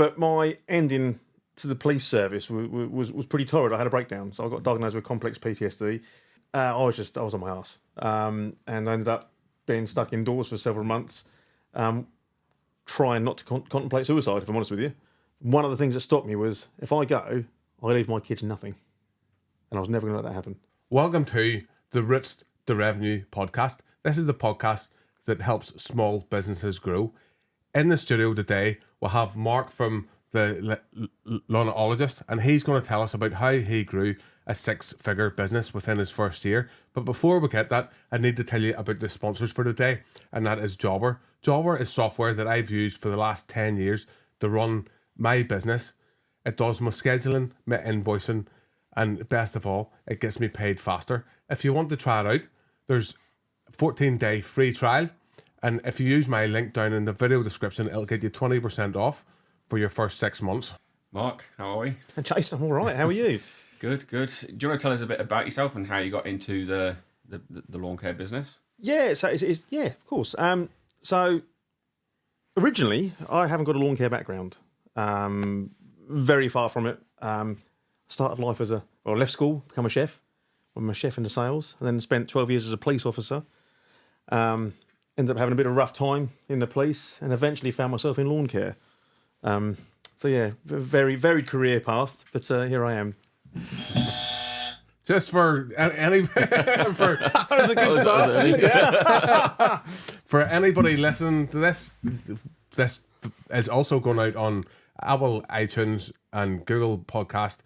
But my ending to the police service was pretty torrid. I had a breakdown, so I got diagnosed with complex PTSD. I was on my arse, and I ended up being stuck indoors for several months, trying not to contemplate suicide, if I'm honest with you. One of the things that stopped me was, if I go, I leave my kids nothing. And I was never going to let that happen. Welcome to the Roots to Revenue podcast. This is the podcast that helps small businesses grow. In the studio today, we'll have Mark from the Lawnologist, and he's going to tell us about how he grew a six-figure business within his first year. But before we get that, I need to tell you about the sponsors for today, and that is Jobber. Jobber is software that I've used for the last 10 years to run my business. It does my scheduling, my invoicing, and best of all, it gets me paid faster. If you want to try it out, there's a 14-day free trial. And if you use my link down in the video description, it'll get you 20% off for your first 6 months. Mark, how are we? Jason, I'm all right. How are you? Good. Do you want to tell us a bit about yourself and how you got into the lawn care business? Yeah, yeah, of course. So originally, I haven't got a lawn care background. Very far from it. Started life left school, become a chef. I'm a chef into sales, and then spent 12 years as a police officer. Ended up having a bit of a rough time in the police, and eventually found myself in lawn care. So yeah, very varied career path, but here I am. Just for any That was a good start. Yeah. For anybody listening to this is also going out on Apple, iTunes, and Google Podcast.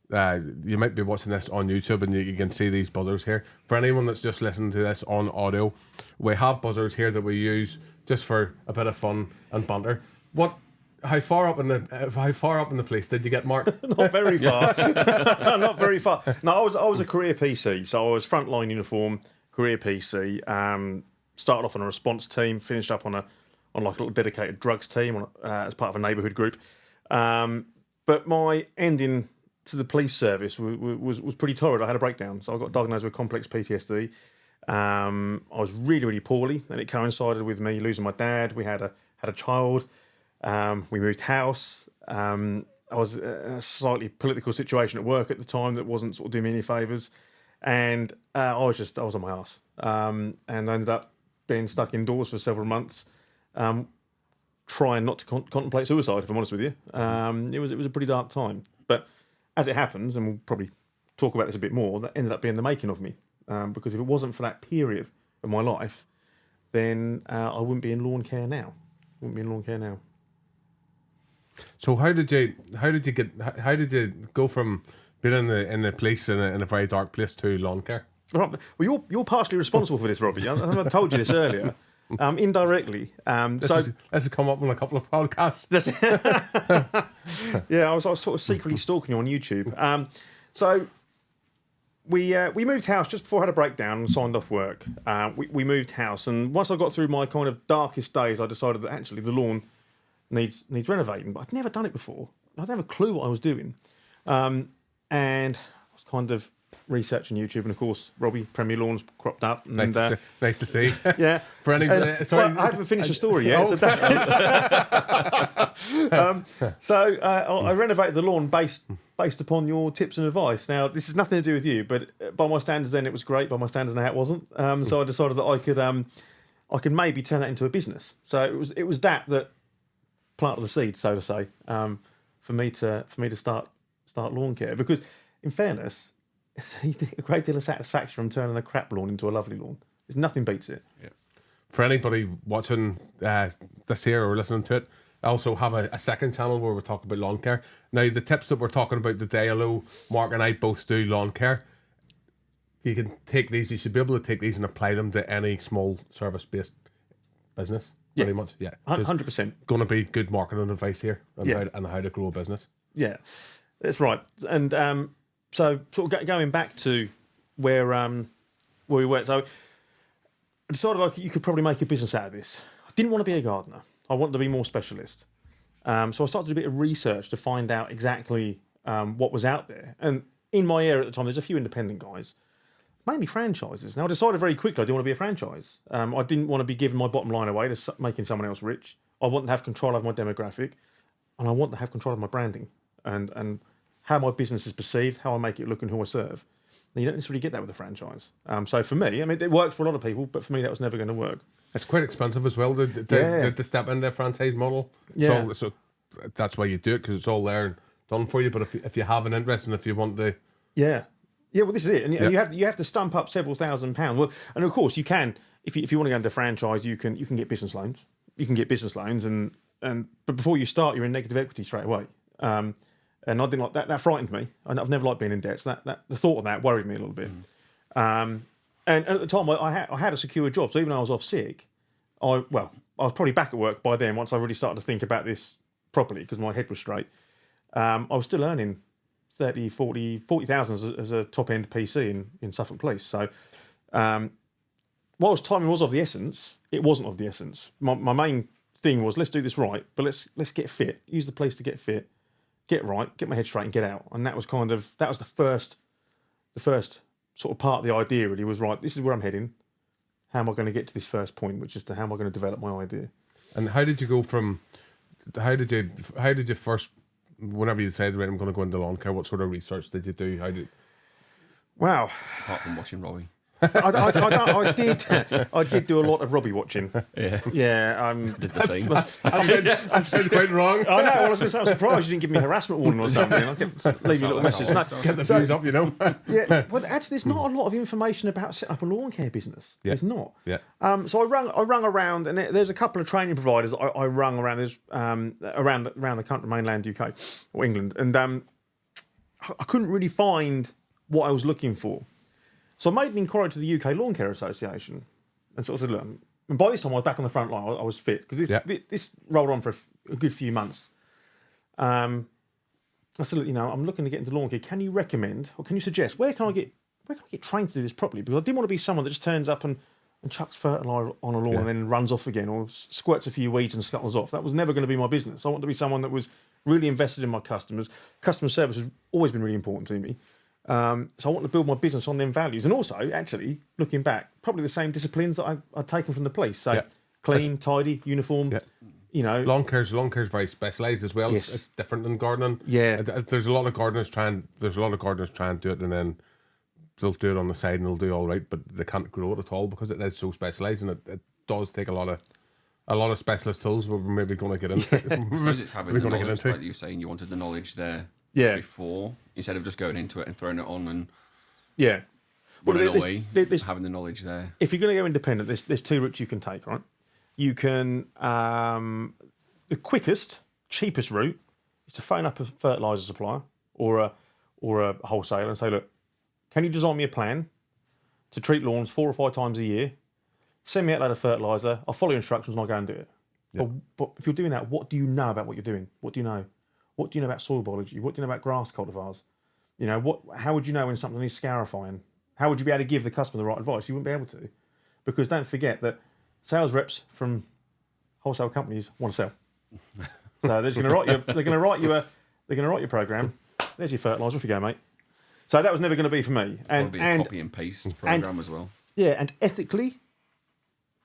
You might be watching this on YouTube, and you can see these buzzers here. For anyone that's just listening to this on audio, we have buzzers here that we use just for a bit of fun and banter. How far up in the police did you get, Mark? Not very far. Not very far. No, I was a career PC, so I was frontline uniform, career PC. Started off on a response team, finished up on like a little dedicated drugs team as part of a neighbourhood group. But my ending to the police service was pretty torrid. I had a breakdown, so I got diagnosed with complex PTSD. I was really, really poorly, and it coincided with me losing my dad. We had a child. We moved house. I was in a slightly political situation at work at the time that wasn't sort of doing me any favours, and I was on my arse, and I ended up being stuck indoors for several months, trying not to contemplate suicide. If I'm honest with you, it was a pretty dark time. But as it happens, and we'll probably talk about this a bit more, that ended up being the making of me, because if it wasn't for that period of my life, then I wouldn't be in lawn care now. So how did you go from being in the police in a very dark place to lawn care? Right. Well, you're partially responsible for this, Robbie. I told you this earlier, indirectly. This has come up on a couple of podcasts. Yeah, I was sort of secretly stalking you on YouTube. So we moved house just before I had a breakdown and signed off work. We moved house, and once I got through my kind of darkest days, I decided that actually the lawn needs renovating, but I'd never done it before. I didn't have a clue what I was doing, and I was kind of researching YouTube, and of course, Robbie Premier Lawns cropped up. And, nice to see. Yeah. For any, sorry, well, I haven't finished the story yet. So I renovated the lawn based upon your tips and advice. Now, this has nothing to do with you, but by my standards then, it was great. By my standards now, it wasn't. So I decided that I could maybe turn that into a business. So it was that planted the seed, so to say, for me to start lawn care. Because in fairness, you get a great deal of satisfaction from turning a crap lawn into a lovely lawn. There's nothing beats it. Yeah. For anybody watching this here or listening to it, I also have a second channel where we're talking about lawn care. Now, the tips that we're talking about today, although Mark and I both do lawn care, you can take these. You should be able to take these and apply them to any small service-based business. Yeah. Pretty much, yeah. 100%. Going to be good marketing advice here on how to grow a business. Yeah, that's right. And so sort of going back to where we went. So I decided you could probably make a business out of this. I didn't want to be a gardener. I wanted to be more specialist. So I started a bit of research to find out exactly what was out there. And in my area at the time, there's a few independent guys, mainly franchises. Now, I decided very quickly I didn't want to be a franchise. I didn't want to be giving my bottom line away to making someone else rich. I wanted to have control over my demographic. and I want to have control of my branding and how my business is perceived, how I make it look, and who I serve. And you don't necessarily get that with a franchise. So for me, I mean, it works for a lot of people, but for me, that was never going to work. It's quite expensive as well to step into a franchise model. Yeah. So that's why you do it, because it's all there and done for you. But if you have an interest and if you want to, yeah, well, this is it, and you have to stump up several £1,000s. Well, and of course you can if you want to go into franchise, you can get business loans. You can get business loans, but before you start, you're in negative equity straight away. And I didn't like that. That frightened me. I've never liked being in debt. So that the thought of that worried me a little bit. And at the time, I had a secure job. So even though I was off sick, I was probably back at work by then. Once I really started to think about this properly, because my head was straight, I was still earning 30, 40,000 as a top end PC in Suffolk Police. So, whilst timing was of the essence, it wasn't of the essence. My main thing was, let's do this right, but let's get fit. Use the police to get fit, get right, get my head straight, and get out. And that was the first sort of part of the idea. Really was right. This is where I'm heading. How am I going to get to this first point, which is to how am I going to develop my idea? And how did you go from? How did you first? Whenever you decided, right, I'm going to go into lawn care, what sort of research did you do? Wow. Apart from watching Robbie. I did do a lot of Robbie watching. Yeah. Did the same. I said quite wrong. I know. I was going to say, I'm surprised you didn't give me a harassment warning or something. I kept leaving a little message. No, Get the views up, you know. yeah. Well, actually, there's not a lot of information about setting up a lawn care business. Yeah. There's not. Yeah. So I rung around, and there's a couple of training providers that I rung around. There's around the country, mainland UK or England, and I couldn't really find what I was looking for. So I made an inquiry to the UK Lawn Care Association, and sort of said, look, and by this time I was back on the front line. I was fit, because this rolled on for a good few months. I said, look, I'm looking to get into lawn care. Can you recommend, or can you suggest, where can I get trained to do this properly? Because I didn't want to be someone that just turns up and chucks fertiliser on a lawn and then runs off again, or squirts a few weeds and scuttles off. That was never going to be my business. I want to be someone that was really invested in my customers. Customer service has always been really important to me. So I want to build my business on them values, and also, actually, looking back, probably the same disciplines that I've taken from the police. So clean, tidy, uniform. Yeah. Lawn care's very specialised as well. Yes. It's different than gardening. Yeah. There's a lot of gardeners try and do it, and then they'll do it on the side and they'll do all right, but they can't grow it at all because it is so specialised, and it does take a lot of specialist tools we're maybe going to get into. I suppose it's having the knowledge, like you were saying, you wanted the knowledge there before, instead of just going into it and throwing it on and running away, having the knowledge there. If you're going to go independent, there's two routes you can take, right? You can, the quickest, cheapest route is to phone up a fertiliser supplier or a wholesaler and say, look, can you design me a plan to treat lawns 4 or 5 times a year? Send me out a load of fertiliser. I'll follow your instructions and I'll go and do it. Yep. But if you're doing that, what do you know about what you're doing? What do you know? What do you know about soil biology? What do you know about grass cultivars? How would you know when something needs scarifying? How would you be able to give the customer the right advice? You wouldn't be able to, because don't forget that sales reps from wholesale companies want to sell. So they're going to write your program. There's your fertiliser. Off you go, mate. So that was never going to be for me. And be a copy and paste program as well. Yeah, and ethically,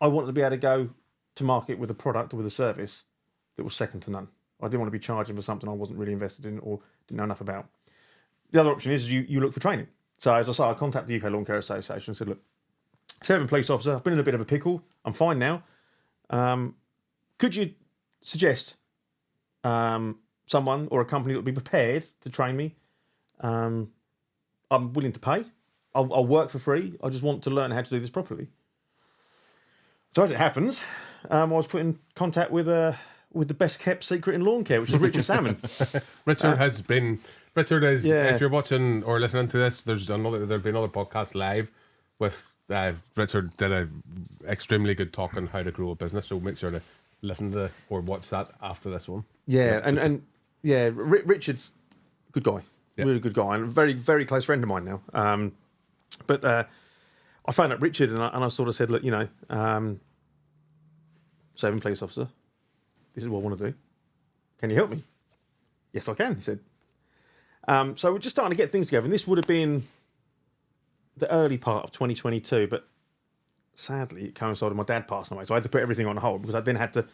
I wanted to be able to go to market with a product or with a service that was second to none. I didn't want to be charging for something I wasn't really invested in or didn't know enough about. The other option is you look for training. So as I say, I contacted the UK Lawn Care Association and said, look, serving police officer, I've been in a bit of a pickle. I'm fine now. Could you suggest someone or a company that would be prepared to train me? I'm willing to pay. I'll work for free. I just want to learn how to do this properly. So as it happens, I was put in contact with the best kept secret in lawn care, which is Richard Salmon. Richard is, if you're watching or listening to this, there'll be another podcast live with Richard did a extremely good talk on how to grow a business, so make sure to listen to or watch that after this one. Richard's a good guy. Really good guy, and a very, very close friend of mine now. But I phoned up Richard and I sort of said, look, serving police officer, this is what I want to do. Can you help me? Yes, I can, he said. So we're just starting to get things together, and this would have been the early part of 2022, but sadly it coincided with my dad passing away, so I had to put everything on hold because I then had to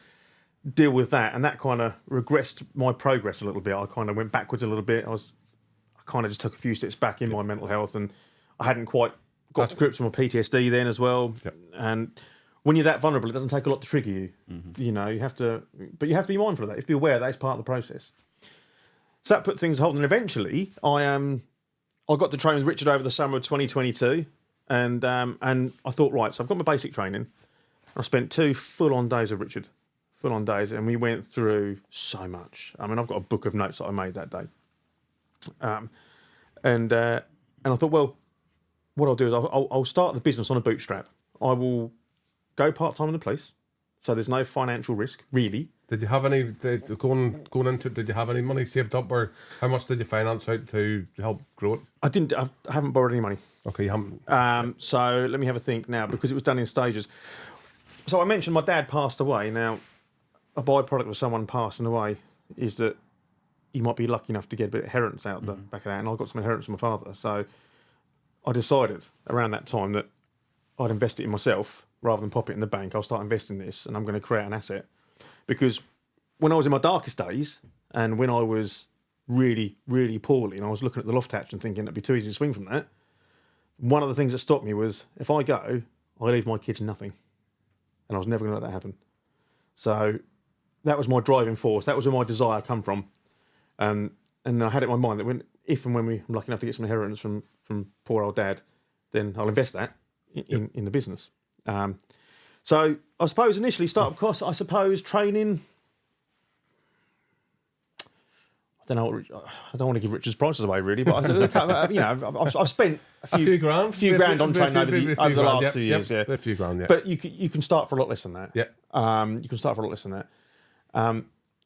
deal with that, and that kind of regressed my progress a little bit. I kind of went backwards a little bit. I kind of just took a few steps back in my mental health, and I hadn't quite got to grips with my PTSD then as well. Yep. And when you're that vulnerable, it doesn't take a lot to trigger you. You know, you have to be mindful of that. You have to be aware that it's part of the process. So that put things on hold, and eventually I got to train with Richard over the summer of 2022, and I thought, right, so I've got my basic training. I spent 2 full-on days with Richard, and we went through so much. I mean, I've got a book of notes that I made that day, and I thought, well, what I'll do is I'll start the business on a bootstrap. I will go part-time in the police, so there's no financial risk, really. Did you have any, going into it, did you have any money saved up, or how much did you finance out to help grow it? I haven't borrowed any money. Okay, you haven't. So let me have a think now, because it was done in stages. So I mentioned my dad passed away. Now, a byproduct of someone passing away is that you might be lucky enough to get a bit of inheritance out the back of that, and I got some inheritance from my father. So I decided around that time that I'd invest it in myself rather than pop it in the bank. I'll start investing this, and I'm going to create an asset. Because when I was in my darkest days, and when I was really, really poorly, and I was looking at the loft hatch and thinking it'd be too easy to swing from that, one of the things that stopped me was, if I go, I leave my kids nothing. And I was never going to let that happen. So that was my driving force. That was where my desire come from. And I had it in my mind that when I'm lucky enough to get some inheritance from poor old dad, then I'll invest that in the business. So I suppose initially startup costs, training. I don't want to give Richard's prices away really, but I've spent a few grand on training over the last 2 years. Yeah, a few grand. Yeah, but you can start for a lot less than that. Yeah, you can start for a lot less than that.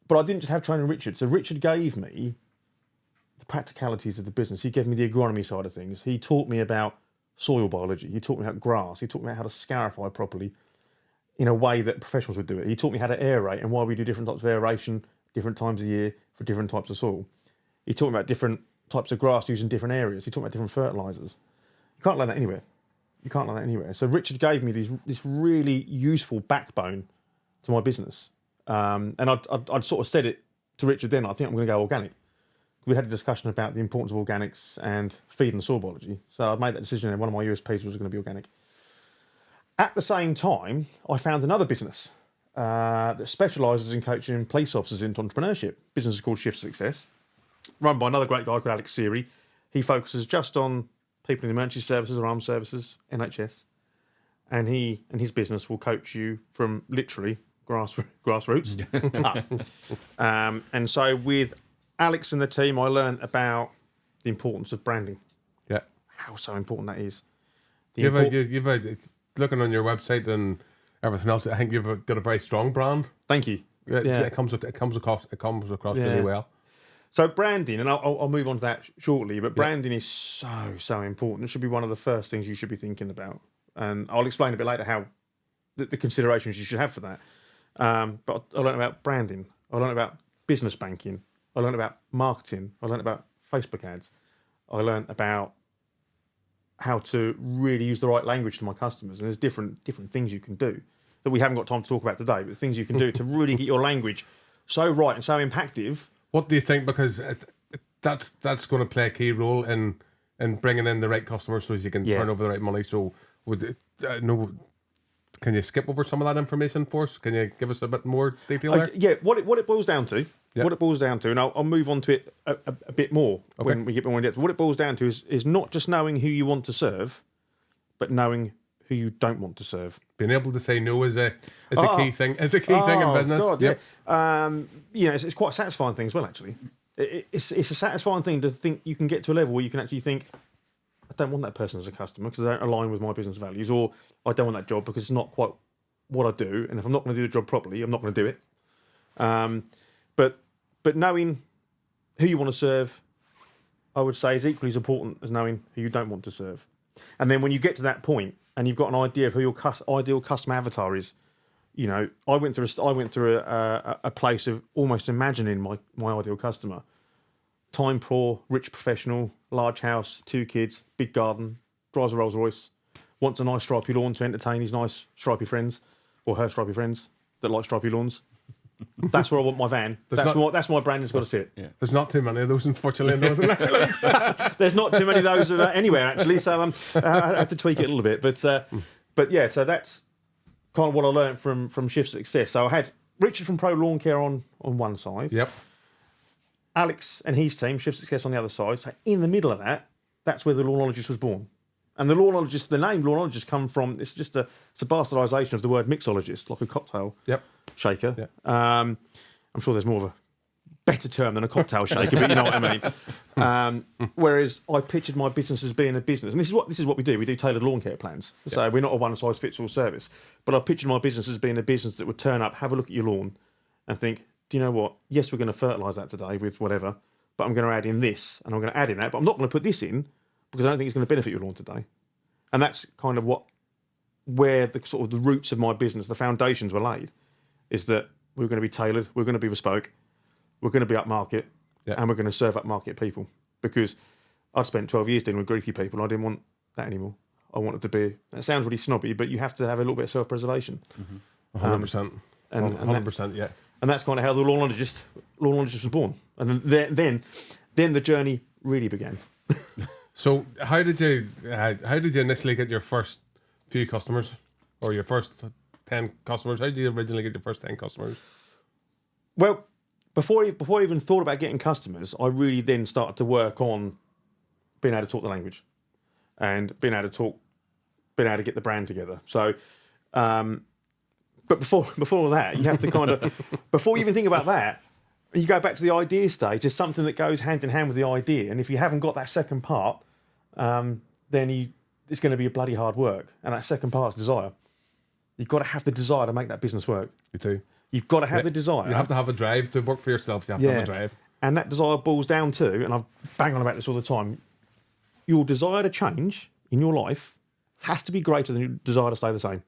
But I didn't just have training Richard. So Richard gave me the practicalities of the business. He gave me the agronomy side of things. He taught me about soil biology. He taught me about grass. He taught me about how to scarify properly in a way that professionals would do it. He taught me how to aerate and why we do different types of aeration different times a year for different types of soil. He taught me about different types of grass used in different areas. He taught me about different fertilisers. You can't learn that anywhere. So Richard gave me this really useful backbone to my business. And I'd sort of said it to Richard then, I think I'm going to go organic. We had a discussion about the importance of organics and feed and soil biology. So I made that decision, and one of my USPs was going to be organic. At the same time, I found another business that specialises in coaching police officers into entrepreneurship. Business is called Shift Success, run by another great guy called Alex Seary. He focuses just on people in the emergency services or armed services, NHS, and his business will coach you from literally grassroots up. And so with Alex and the team, I learned about the importance of branding. Yeah, how so important that is. You've looking on your website and everything else, I think you've got a very strong brand. Thank you. It comes across really well. So branding, and I'll move on to that shortly, but branding is so important. It should be one of the first things you should be thinking about. And I'll explain a bit later how the considerations you should have for that. But I learned about branding. I learned about business banking. I learned about marketing. I learned about Facebook ads. I learned about how to really use the right language to my customers. And there's different things you can do that we haven't got time to talk about today, but things you can do to really get your language so right and so impactful. What do you think? Because that's going to play a key role in bringing in the right customers so as you can turn over the right money. So can you skip over some of that information for us? Can you give us a bit more detail there? Yeah, what it boils down to, and I'll move on to it a bit more when we get more in depth. What it boils down to is not just knowing who you want to serve, but knowing who you don't want to serve. Being able to say no is a key thing. It's a key thing in business. God, it's quite a satisfying thing as well. Actually, it's a satisfying thing to think you can get to a level where you can actually think, I don't want that person as a customer because they don't align with my business values, or I don't want that job because it's not quite what I do, and if I'm not going to do the job properly, I'm not going to do it. But knowing who you want to serve, I would say, is equally as important as knowing who you don't want to serve. And then when you get to that point and you've got an idea of who your ideal customer avatar is, I went through a place of almost imagining my ideal customer. Time poor, rich professional, large house, 2 kids, big garden, drives a Rolls Royce, wants a nice stripy lawn to entertain his nice stripy friends, or her stripy friends that like stripy lawns. That's where I want my van. That's my brand has got to sit. Yeah. There's not too many of those, unfortunately, in Northern Ireland. There's not too many of those anywhere, actually, so I have to tweak it a little bit. But yeah, so that's kind of what I learned from Shift Success. So I had Richard from Pro Lawn Care on one side. Yep. Alex and his team, Shift Success, on the other side. So in the middle of that, that's where the Lawnologist was born. And the Lawnologist, the name Lawnologist come from, it's a bastardisation of the word mixologist, like a cocktail shaker. Yep. I'm sure there's more of a better term than a cocktail shaker, but you know what I mean. Whereas I pictured my business as being a business, and this is what we do. We do tailored lawn care plans. So we're not a one-size-fits-all service. But I pictured my business as being a business that would turn up, have a look at your lawn, and think, do you know what? Yes, we're going to fertilise that today with whatever, but I'm going to add in this, and I'm going to add in that, but I'm not going to put this in because I don't think it's going to benefit your lawn today. And that's kind of where the sort of the roots of my business, the foundations were laid, is that we're going to be tailored, we're going to be bespoke, we're going to be upmarket, and we're going to serve upmarket people. Because I'd spent 12 years dealing with greedy people, and I didn't want that anymore. I wanted to be, it sounds really snobby, but you have to have a little bit of self-preservation. 100%. 100%, yeah. And that's kind of how the Lawnologist was born. And then the journey really began. So how did you initially get your first few customers, or your first 10 customers? How did you originally get your first 10 customers? Well, before I even thought about getting customers, I really then started to work on being able to talk the language and being able to get the brand together. So, but before that, you have to kind of, before you even think about that, you go back to the idea stage. There's something that goes hand in hand with the idea, and if you haven't got that second part, then it's going to be a bloody hard work. And that second part is desire. You've got to have the desire to make that business work. You do. You've got to have the desire. You have to have a drive to work for yourself. You have to have a drive. And that desire boils down to, and I bang on about this all the time, your desire to change in your life has to be greater than your desire to stay the same.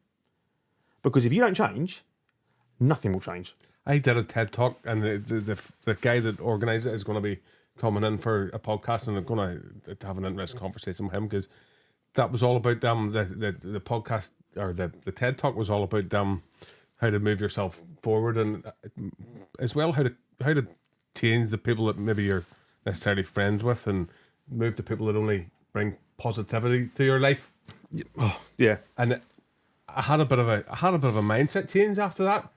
Because if you don't change, nothing will change. I did a TED Talk, and the guy that organised it is going to be coming in for a podcast, and I'm going to have an interesting conversation with him, because that was all about the podcast, or the TED Talk was all about how to move yourself forward, and as well how to change the people that maybe you're necessarily friends with, and move to people that only bring positivity to your life. Oh, yeah. And I had a bit of a mindset change after that.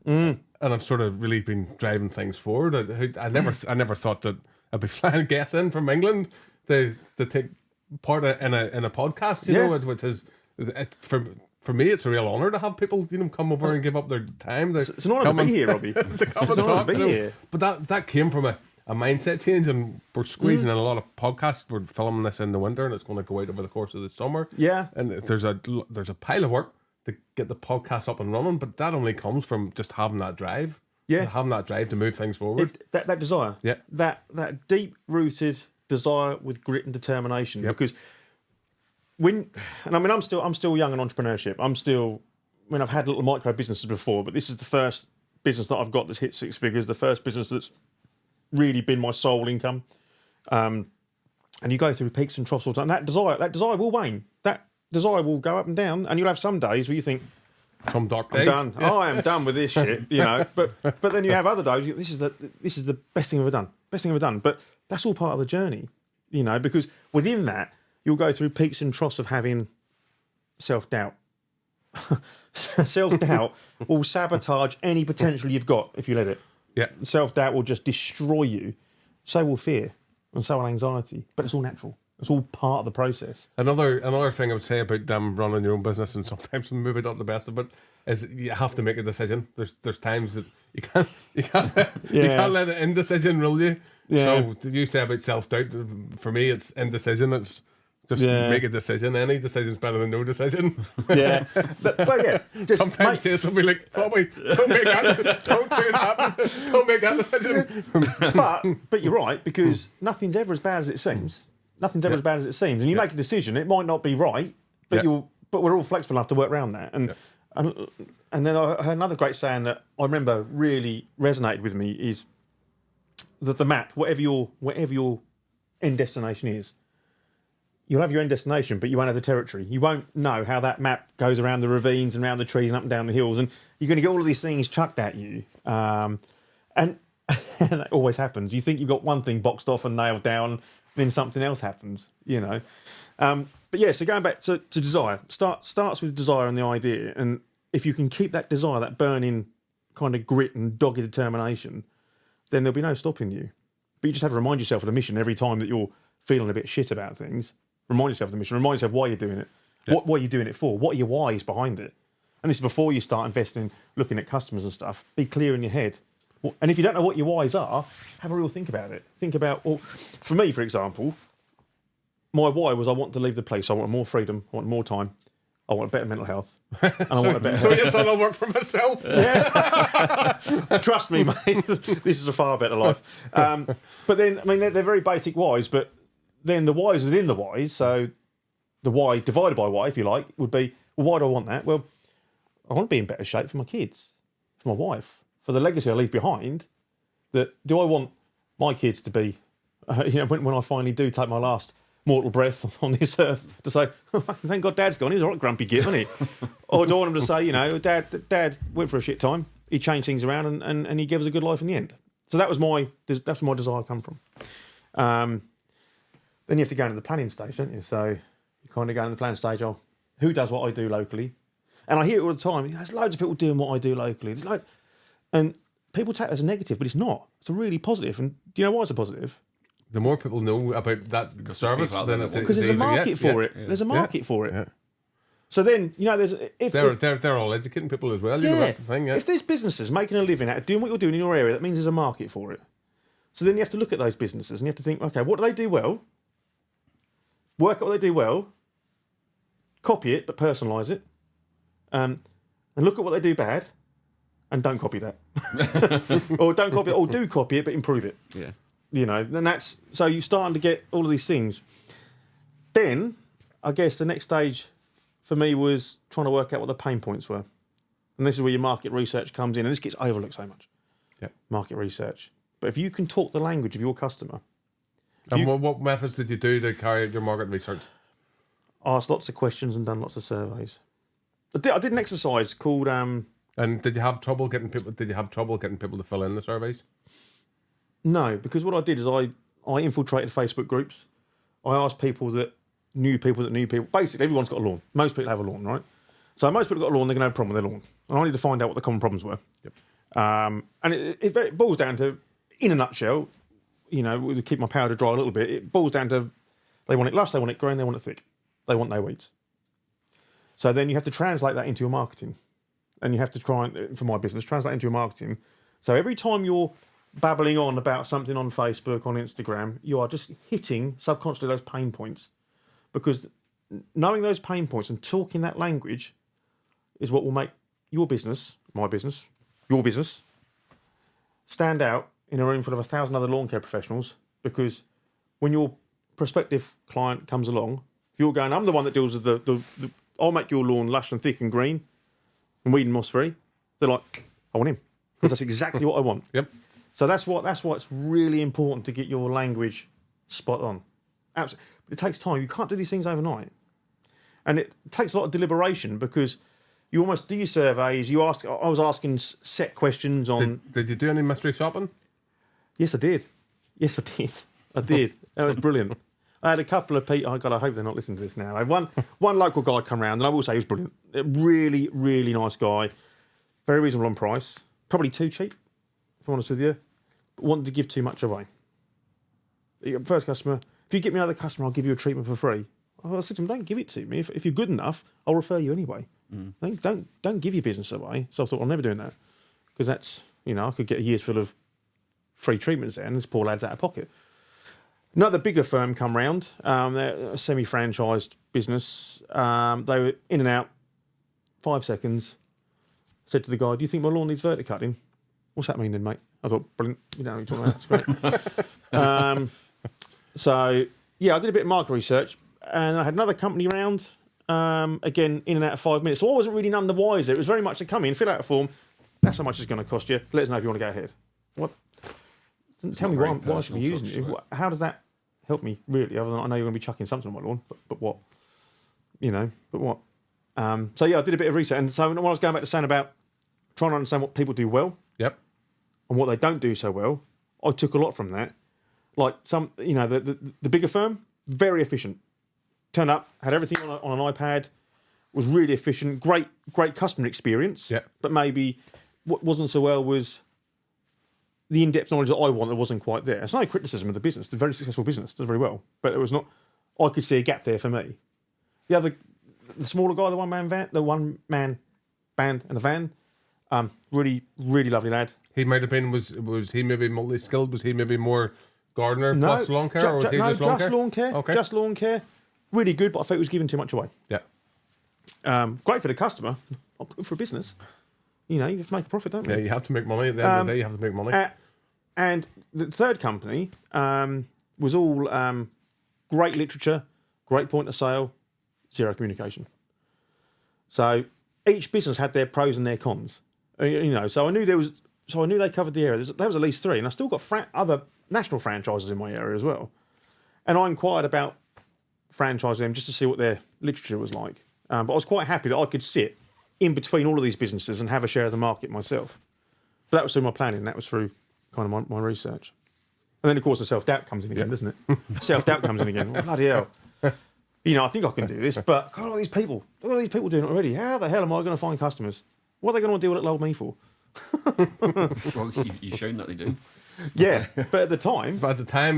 And I've sort of really been driving things forward. I never thought that I'd be flying guests in from England to take part in a podcast. You know, which is for me, it's a real honour to have people come over and give up their time. It's an honour to be here, Robbie. To come and talk to me. But that came from a mindset change, and we're squeezing in a lot of podcasts. We're filming this in the winter, and it's going to go out over the course of the summer. Yeah, and there's a pile of work to get the podcast up and running, but that only comes from just having that drive. Yeah, having that drive to move things forward. That desire. Yeah, that deep rooted desire with grit and determination. Yep. Because I'm still young in entrepreneurship. I've had little micro businesses before, but this is the first business that I've got that's hit 6 figures. The first business that's really been my sole income. And you go through peaks and troughs all the time. That desire will wane. That desire will go up and down, and you'll have some days where you think, some dark days. I'm done. Yeah. I am done with this shit, But then you have other days. This is the best thing I've ever done. Best thing I've ever done. But that's all part of the journey, because within that you'll go through peaks and troughs of having self-doubt. Self-doubt will sabotage any potential you've got if you let it. Yeah. Self-doubt will just destroy you. So will fear, and so will anxiety. But it's all natural. It's all part of the process. Another thing I would say about running your own business, and sometimes maybe not the best of it, is you have to make a decision. There's times that you can't let an indecision rule you. Yeah. So did you say about self-doubt? For me, it's indecision. It's just make a decision. Any decision's better than no decision. Yeah, but just sometimes Jason will be like, "Probably don't make that. Don't do that. Don't make that decision." But you're right, because nothing's ever as bad as it seems. Nothing's ever as bad as it seems, and you make a decision. It might not be right, but we're all flexible enough to work around that. And then I heard another great saying that I remember really resonated with me is that the map, whatever your end destination is, you'll have your end destination, but you won't have the territory. You won't know how that map goes around the ravines and around the trees and up and down the hills, and you're going to get all of these things chucked at you. And that always happens. You think you've got one thing boxed off and nailed down, then something else happens, you know. But yeah, so going back to desire, starts with desire and the idea, and if you can keep that desire, that burning kind of grit and dogged determination, then there'll be no stopping you. But you just have to remind yourself of the mission every time that you're feeling a bit shit about things. Remind yourself of the mission. Remind yourself why you're doing it. Yeah. What are you doing it for? What are your whys behind it? And this is before you start investing, looking at customers and stuff. Be clear in your head. And if you don't know what your whys are, have a real think about it. Think about, well, for me, for example, my why was I want to leave the place. I want more freedom. I want more time. I want a better mental health. And I want a better health. So it's all I'll work for myself. Yeah. Trust me, mate. This is a far better life. But then, I mean, they're very basic whys, but then the whys within the whys, so the why divided by why, if you like, would be, well, why do I want that? Well, I want to be in better shape for my kids, for my wife, for the legacy I leave behind. That do I want my kids to be, when I finally do take my last mortal breath on this earth, to say, oh, thank God Dad's gone. He was a right grumpy git, wasn't he? Or do I want him to say, Dad went for a shit time. He changed things around and he gave us a good life in the end. So that's where my desire come from. Then you have to go into the planning stage, don't you? So you kind of go into the planning stage of who does what I do locally. And I hear it all the time. There's loads of people doing what I do locally. And people take that as a negative, but it's not. It's a really positive. And do you know why it's a positive? The more people know about that service, then it's because there's a market for it. There's a market for it. Yeah. So then, they're all educating people as well. Yeah, That's the thing. Yeah. If there's businesses making a living out of doing what you're doing in your area, that means there's a market for it. So then you have to look at those businesses and you have to think, okay, what do they do well? Work out what they do well. Copy it, but personalise it. And look at what they do bad, and don't copy that. Or don't copy it, or do copy it, but improve it. Yeah. And that's, so you're starting to get all of these things. Then, I guess the next stage for me was trying to work out what the pain points were. And this is where your market research comes in, and this gets overlooked so much. Yeah. Market research. But if you can talk the language of your customer. And what methods did you do to carry out your market research? Asked lots of questions and done lots of surveys. I did an exercise called... And did you have trouble getting people? Did you have trouble getting people to fill in the surveys? No, because what I did is I infiltrated Facebook groups. I asked people that knew people. Basically, everyone's got a lawn. Most people have a lawn, right? So most people got a lawn, they're going to have a problem with their lawn. And I need to find out what the common problems were. Yep. And it boils down to, in a nutshell, to keep my powder dry a little bit, it boils down to they want it lush, they want it green, they want it thick. They want no weeds. So then you have to translate that into your marketing. And you have to try and, for my business, translate into your marketing. So every time you're babbling on about something on Facebook, on Instagram, you are just hitting subconsciously those pain points. Because knowing those pain points and talking that language is what will make your business, my business, your business, stand out in a room full of 1,000 other lawn care professionals. Because when your prospective client comes along, if you're going, I'm the one that deals with the I'll make your lawn lush and thick and green and weed and moss free. They're like, I want him because that's exactly what I want. Yep. So that's why it's really important to get your language spot on. Absolutely. It takes time. You can't do these things overnight. And it takes a lot of deliberation because you almost do your surveys. I was asking set questions on... Did you do any mystery shopping? Yes, I did. I did. That was brilliant. I had a couple of people... Oh, God, I hope they're not listening to this now. I had one local guy come round, and I will say he was brilliant. A really, really nice guy. Very reasonable on price. Probably too cheap, if I'm honest with you. But wanted to give too much away. First customer, if you get me another customer, I'll give you a treatment for free. I said to him, don't give it to me. If you're good enough, I'll refer you anyway. Don't give your business away. So I thought, I'm never doing that. Because that's, I could get a year's full of free treatments there, and this poor lad's out of pocket. Another bigger firm come round. They're a semi-franchised business. They were in and out, 5 seconds. Said to the guy, do you think my lawn needs verticutting? What's that mean then, mate? I thought, brilliant. You know what you're talking about. It's great. So, yeah, I did a bit of market research. And I had another company round, again, in and out of 5 minutes. So I wasn't really none the wiser. It was very much a come in, fill out a form. That's how much it's going to cost you. Let us know if you want to go ahead. What? Tell me why I should be using you. How does that help me really. Other than I know you're going to be chucking something on my lawn, but what? But what? So yeah, I did a bit of research, and so when I was going back to saying about trying to understand what people do well, yep, and what they don't do so well, I took a lot from that. Like some, the bigger firm, very efficient. Turned up, had everything on an iPad, was really efficient, great customer experience. Yep. But maybe what wasn't so well was the in-depth knowledge that I wanted wasn't quite there. It's no criticism of the business. It's a very successful business, does very well. But it was not. I could see a gap there for me. The smaller guy, the one-man band and a van, really, really lovely lad. He might have been, was he maybe multi-skilled? Was he maybe more gardener plus lawn care? Or was he just lawn care? Okay. Just lawn care. Really good, but I thought he was giving too much away. Yeah. Great for the customer, not good for a business. You have to make a profit, don't you? Yeah, you have to make money. At the end of the day, you have to make money. And the third company was all great literature, great point of sale, zero communication. So each business had their pros and their cons. So I knew they covered the area. There was at least 3, and I still got other national franchises in my area as well. And I inquired about franchising them just to see what their literature was like. But I was quite happy that I could sit in between all of these businesses and have a share of the market myself. But that was through my planning. That was through kind of my research. And then, of course, the self-doubt comes in again, doesn't it? Self-doubt comes in again. Oh, bloody hell. I think I can do this, but God, look at these people. Look at these people doing it already. How the hell am I going to find customers? What are they going to want to deal with old me for? Well, you've shown that they do. Yeah, but at the time...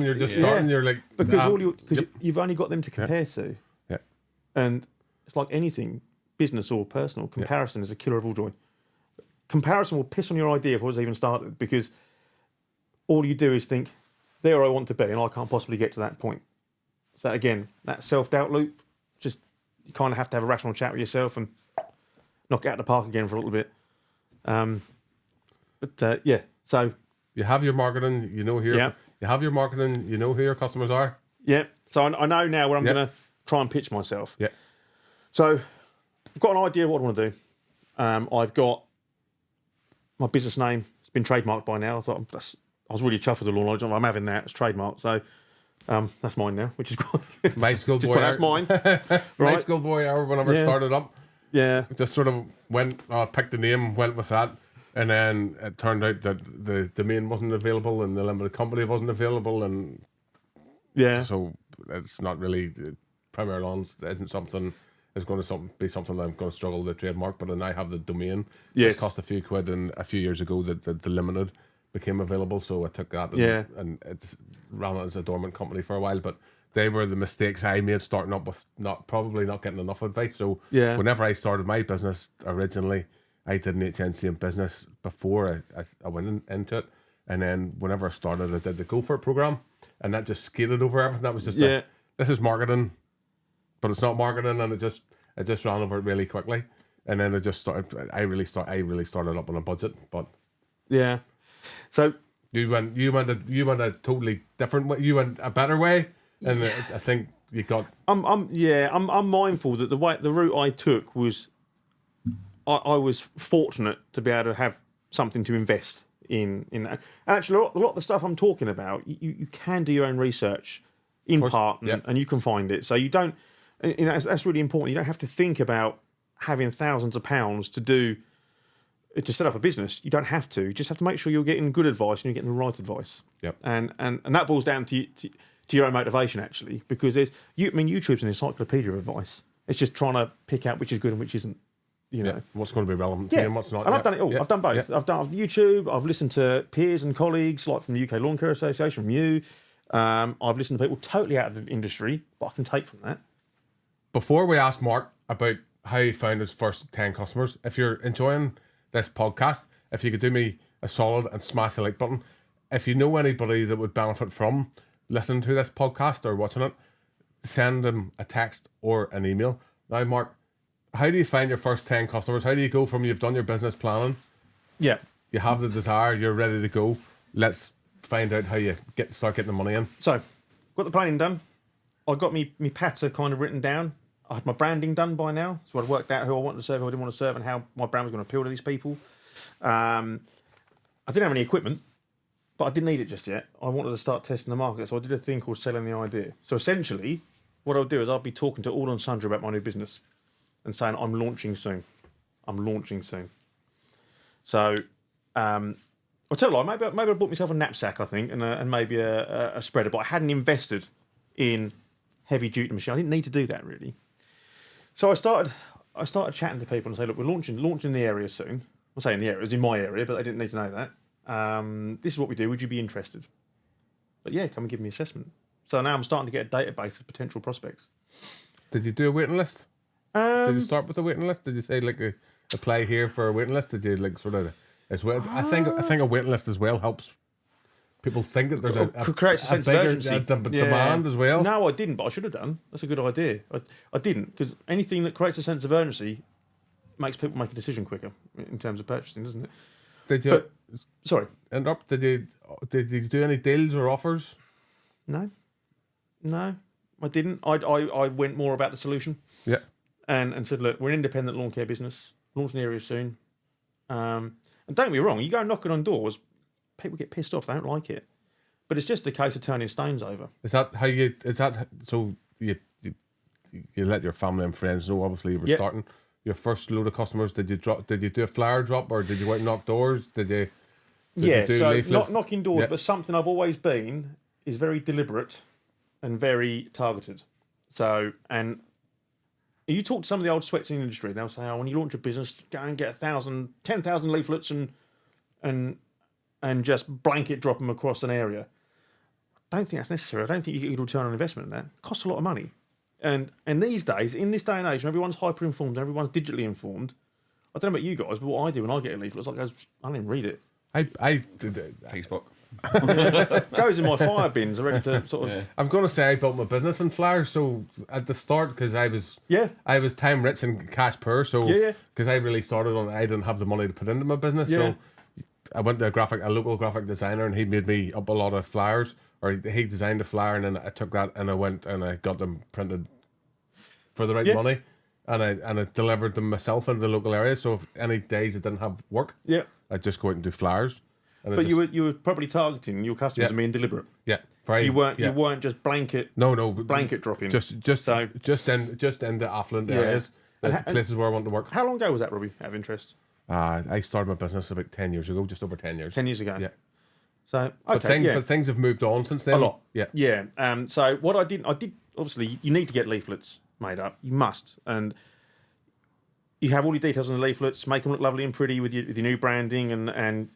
you're just starting, you're like... Because you've only got them to compare to. Yeah. And it's like anything, business or personal, comparison is a killer of all joy. Comparison will piss on your idea before it's even started, because all you do is think, there I want to be, and I can't possibly get to that point. So again, that self-doubt loop, just you kind of have to have a rational chat with yourself and knock it out of the park again for a little bit. So... You have your marketing, here. Yeah. You have your marketing, who your customers are. Yeah. So I know now where I'm going to try and pitch myself. Yeah. So I've got an idea of what I want to do. I've got my business name. It's been trademarked by now. I was really chuffed with the law knowledge. I'm having that. It's trademarked. So that's mine now, which is quite good. My schoolboy. That's mine. Right? My schoolboy hour whenever I started up. Yeah. Just sort of picked the name, went with that. And then it turned out that the domain wasn't available and the limited company wasn't available, and so it's not really Premier Lawns isn't something. It's going to be something that I'm going to struggle to trademark. But then I have the domain. Yes, it cost a few quid, and a few years ago that the limited became available, so I took that. And it ran it as a dormant company for a while, but they were the mistakes I made starting up with probably not getting enough advice. So whenever I started my business originally, I did an HNC business before I went into it, and then whenever I started, I did the Go For It program, and that just skated over everything. That was just this is marketing, but it's not marketing, and it just ran over it really quickly, and then it just started. I really started up on a budget, but so you went a totally different way. You went a better way, and I think you got. I'm mindful that the route I took was. I was fortunate to be able to have something to invest in that. And actually, a lot of the stuff I'm talking about, you can do your own research in part, and you can find it. So you don't, that's really important. You don't have to think about having thousands of pounds to set up a business. You don't have to. You just have to make sure you're getting good advice and you're getting the right advice. Yep. And that boils down to your own motivation, actually, because YouTube's an encyclopedia of advice. It's just trying to pick out which is good and which isn't. What's going to be relevant to you and what's not. And I've done it all. I've done both. I've done YouTube. I've listened to peers and colleagues like from the UK Lawn Care Association, from you. I've listened to people totally out of the industry, but I can take from that. Before we ask Mark about how he found his first 10 customers, if you're enjoying this podcast, if you could do me a solid and smash the like button. If you know anybody that would benefit from listening to this podcast or watching it, send them a text or an email. Now, Mark, how do you find your first 10 customers? How do you go from you've done your business planning? Yeah. You have the desire, you're ready to go. Let's find out how you start getting the money in. So, got the planning done. I got me patter kind of written down. I had my branding done by now. So I'd worked out who I wanted to serve, who I didn't want to serve, and how my brand was going to appeal to these people. I didn't have any equipment. but I didn't need it just yet. I wanted to start testing the market, so I did a thing called selling the idea. So essentially, what I'll do is I'll be talking to all and sundry about my new business and saying, I'm launching soon. So, I'll tell you, maybe I bought myself a knapsack, I think, and maybe a spreader, but I hadn't invested in heavy-duty machine. I didn't need to do that, really. So I started chatting to people and say, look, we're launching in the area soon. I'm saying the area, it was in my area, but they didn't need to know that. This is what we do. Would you be interested? But yeah, come and give me an assessment. So now I'm starting to get a database of potential prospects. Did you do a waiting list? Did you start with a waiting list? Did you say like apply here for a waiting list? Did you like sort of as well? I think a waiting list as well helps people think that there's creates a sense of urgency, demand as well. No, I didn't, but I should have done. That's a good idea. I didn't, because anything that creates a sense of urgency makes people make a decision quicker in terms of purchasing, doesn't it? Did you? Sorry. Did you do any deals or offers? No, I didn't. I went more about the solution. Yeah. And said, look, we're an independent lawn care business, launching the area soon. And don't get me wrong, you go knocking on doors, people get pissed off, they don't like it. But it's just a case of turning stones over. Is that how you? Is that so? You let your family and friends know. Obviously, you were starting your first load of customers. Did you do a flyer drop, or did you go out and knock doors? Did you do so leaflets? not knocking doors, but something I've always been is very deliberate and very targeted. So, and you talk to some of the old sweats in the industry, they'll say, "Oh, when you launch a business, go and get 10,000 leaflets and just blanket drop them across an area." I don't think that's necessary. I don't think you get a return on investment in that. It costs a lot of money. And these days, in this day and age, when everyone's hyper-informed and everyone's digitally informed, I don't know about you guys, but what I do when I get a leaflet, it's like, I don't even read it. I did Facebook. Goes in my fire bins, ready to sort of. Yeah. I'm going to say I built my business in flyers. So at the start, because I was time rich and cash poor. So because I really started on, I didn't have the money to put into my business. Yeah. So I went to a local graphic designer, and he made me up a lot of flyers, or he designed a flyer, and then I took that and I went and I got them printed for the right money, and I delivered them myself in the local area. So if any days I didn't have work, I'd just go out and do flyers. But you were probably targeting your customers and being deliberate. Yeah, you weren't just blanket. Blanket dropping. Just in the affluent areas, places where I want to work. How long ago was that, Robbie? Out of interest. I started my business about 10 years ago, just over 10 years. 10 years ago. Yeah. So okay, but things have moved on since then. A lot. Yeah. Yeah. So what I did obviously you need to get leaflets made up. You must, and you have all your details on the leaflets. Make them look lovely and pretty with your new branding and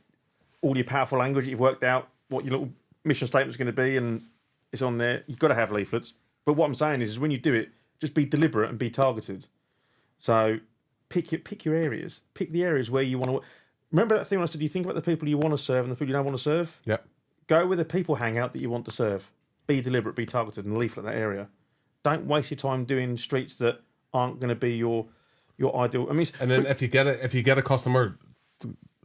all your powerful language that you've worked out, what your little mission statement's going to be, and it's on there. You've got to have leaflets. But what I'm saying is when you do it, just be deliberate and be targeted. So pick your areas. Pick the areas where you want to. Remember that thing when I said you think about the people you want to serve and the people you don't want to serve? Yeah. Go where the people hang out that you want to serve. Be deliberate, be targeted, and leaflet that area. Don't waste your time doing streets that aren't going to be your ideal. I mean, and then if you get a customer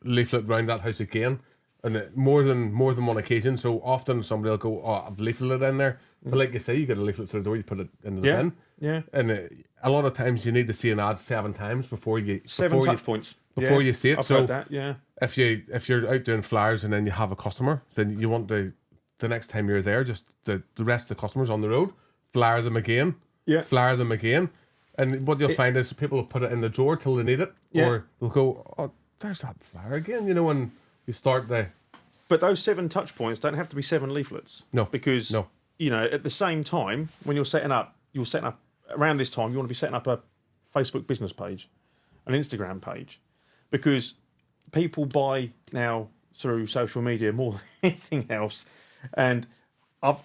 leaflet round that house again, and more than one occasion, so often somebody will go, "Oh, I've leafleted in there," but like you say, you get a leaflet through the door, you put it into the bin. Yeah. And a lot of times you need to see an ad 7 times before you touch points before you see it. I've heard that. Yeah. If you're out doing flyers and then you have a customer, then you want to the next time you're there, just the rest of the customers on the road, flyer them again. Yeah. Flyer them again. And what you'll find is people will put it in the drawer till they need it. Yeah. Or they'll go, "Oh, there's that flyer again," and you start the. But those 7 touch points don't have to be 7 leaflets. No. Because at the same time, when you're setting up around this time, you want to be setting up a Facebook business page, an Instagram page, because people buy now through social media more than anything else. And I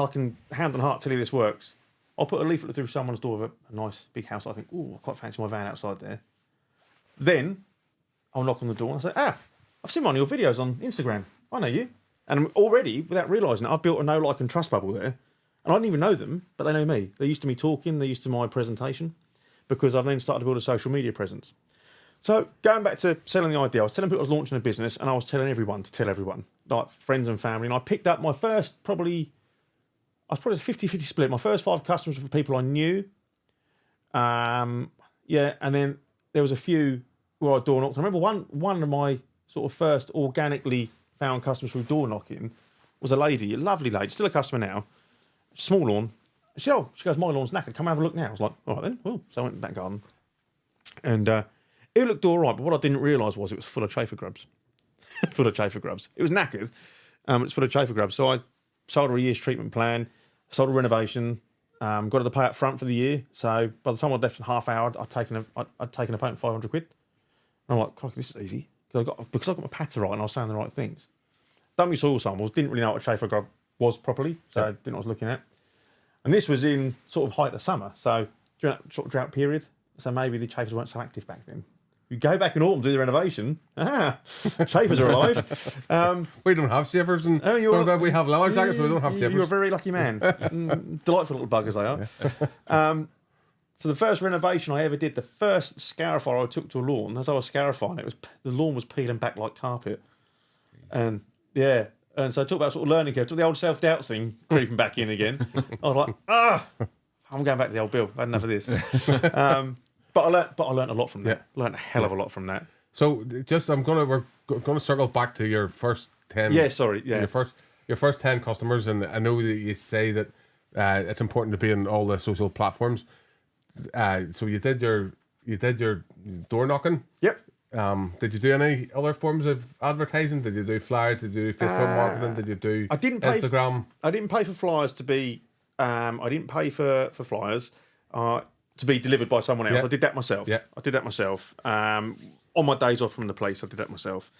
can hand on heart tell you this works. I'll put a leaflet through someone's door of a nice big house. I think, "Oh, I quite fancy my van outside there." Then I'll knock on the door and I say, "I've seen one of your videos on Instagram. I know you." And already, without realising it, I've built a know, like, and trust bubble there. And I didn't even know them, but they know me. They're used to me talking. They're used to my presentation, because I've then started to build a social media presence. So going back to selling the idea, I was telling people I was launching a business, and I was telling everyone to tell everyone, like friends and family. And I picked up my first I was probably a 50-50 split. My first 5 customers were people I knew. And then there was a few where I door knocked. I remember one of my sort of first organically found customers through door knocking was a lady, a lovely lady, still a customer now, small lawn. She goes, my lawn's knackered, come have a look now. I was like, all right then. Ooh. So I went in that garden. And it looked all right, but what I didn't realise was it was full of chafer grubs. Full of chafer grubs. It was knackered, it's full of chafer grubs. So I sold her a year's treatment plan, sold a renovation, got her to pay up front for the year. So by the time I'd left in half hour, I'd taken a payment of £500. And I'm like, this is easy. Because I got my patter right and I was saying the right things. Done my soil samples, didn't really know what a chafer grub was properly, so I didn't know what I was looking at. And this was in sort of height of summer, so during that sort of drought period, so maybe the chafers weren't so active back then. You go back in autumn, do the renovation, chafers are alive. We don't have chafers, and we have leather jackets, but we don't have chafers. You're a very lucky man. Delightful little buggers they are. So the first renovation I ever did, the first scarifier I took to a lawn, as I was scarifying it, the lawn was peeling back like carpet. And and so I talk about sort of learning curve, took the old self-doubt thing creeping back in again. I was like, I'm going back to the old Bill. I had enough of this. But I learned a lot from that. Learned a hell of a lot from that. So we're gonna circle back to your first 10. Yeah, sorry. Yeah. Your first 10 customers, and I know that you say that it's important to be in all the social platforms. So you did your door knocking. Yep. Did you do any other forms of advertising? Did you do flyers? Did you do Facebook marketing? Did you do Instagram? I didn't pay for flyers to be. I didn't pay for flyers to be delivered by someone else. Yeah. I did that myself. Yeah. I did that myself. On my days off from the police, I did that myself.